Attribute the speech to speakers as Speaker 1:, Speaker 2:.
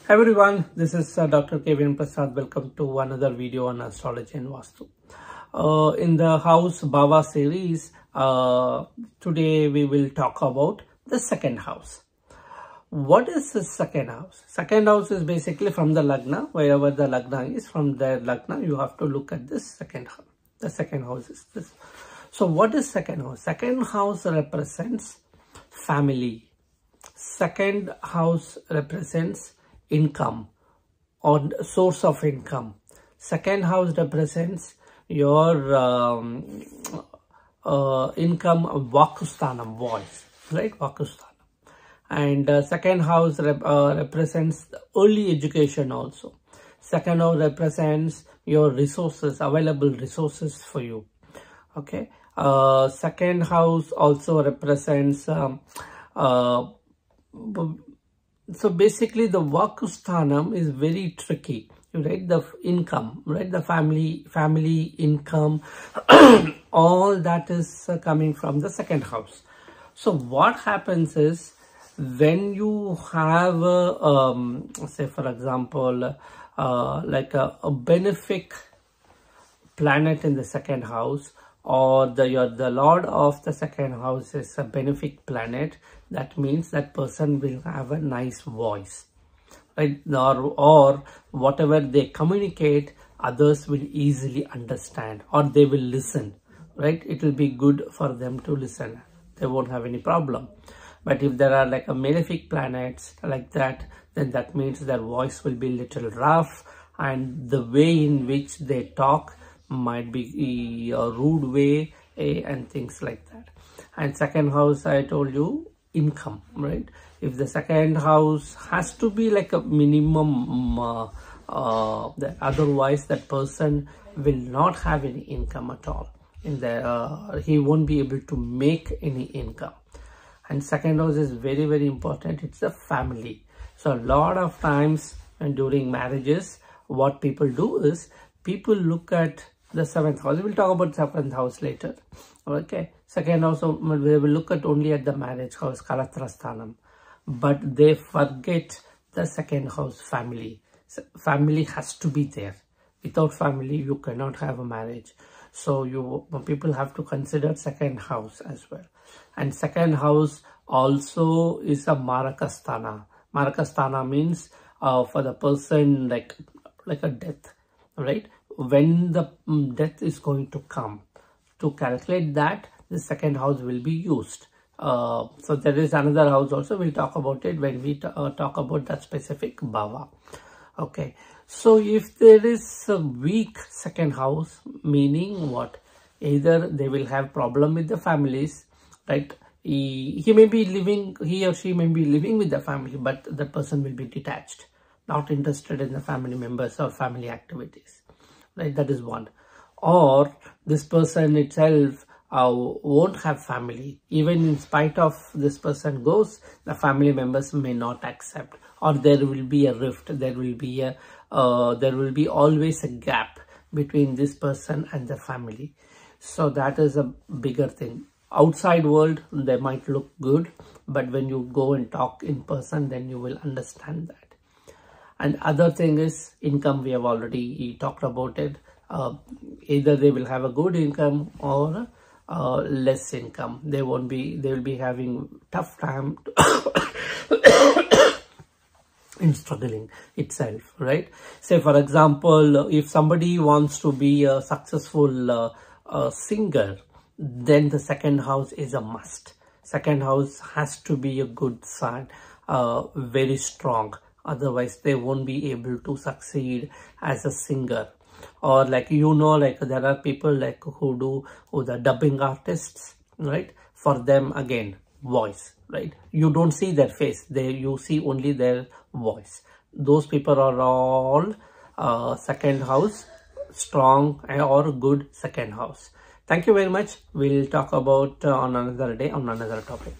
Speaker 1: Hi everyone, this is Dr.KVN Prasad. Welcome to another video on astrology and Vastu. In the House Bhava series, today we will talk about the second house. What is the second house? Second house is basically from the Lagna, wherever the Lagna is, from the Lagna you have to look at this second house. The second house is this. So what is second house? Second house represents family. Second house represents income or source of income. Second house represents your income, vakusthanam, voice, right? Vakusthanam. And second house represents early education also. Second house represents your resources, available resources for you. Okay. Second house also represents so basically the vakusthanam is very tricky, right? The income, right? The family income, all that is coming from the second house. So what happens is when you have say for example like a benefic planet in the second house, or the lord of the second house is a benefic planet, that means that person will have a nice voice, right? Or whatever they communicate, others will easily understand, or they will listen, right? It will be good for them to listen. They won't have any problem. But if there are like a malefic planets like that, then that means their voice will be little rough, and the way in which they talk might be a rude way and things like that. And second house, I told you, income, right? If the second house has to be like a minimum, otherwise that person will not have any income at all. He won't be able to make any income. And second house is very, very important. It's a family. So a lot of times and during marriages, what people do is people look at the seventh house. We'll talk about seventh house later. Okay. Second house, they will look at only at the marriage house, Kalatrasthanam. But they forget the second house, family. Family has to be there. Without family, you cannot have a marriage. So people have to consider second house as well. And second house also is a Marakasthana. Marakasthana means for the person like a death, right? When the death is going to come, to calculate that, the second house will be used. So there is another house also. We'll talk about it when we talk about that specific bhava. Okay. So if there is a weak second house, meaning what? Either they will have problem with the families, right? He or she may be living with the family, but the person will be detached, not interested in the family members or family activities. Right, that is one. Or this person itself won't have family. Even in spite of this person goes, the family members may not accept, or there will be a rift. There will be always a gap between this person and the family. So that is a bigger thing. Outside world, they might look good, but when you go and talk in person, then you will understand that. And other thing is income. We have already talked about it. Either they will have a good income or less income. They will be having tough time in struggling itself, right? Say for example, if somebody wants to be a successful singer, then the second house is a must. Second house has to be a good sign, very strong. Otherwise, they won't be able to succeed as a singer. Or like, like there are people like who the dubbing artists, right? For them, again, voice, right? You don't see their face. You see only their voice. Those people are all second house, strong or good second house. Thank you very much. We'll talk about on another day on another topic.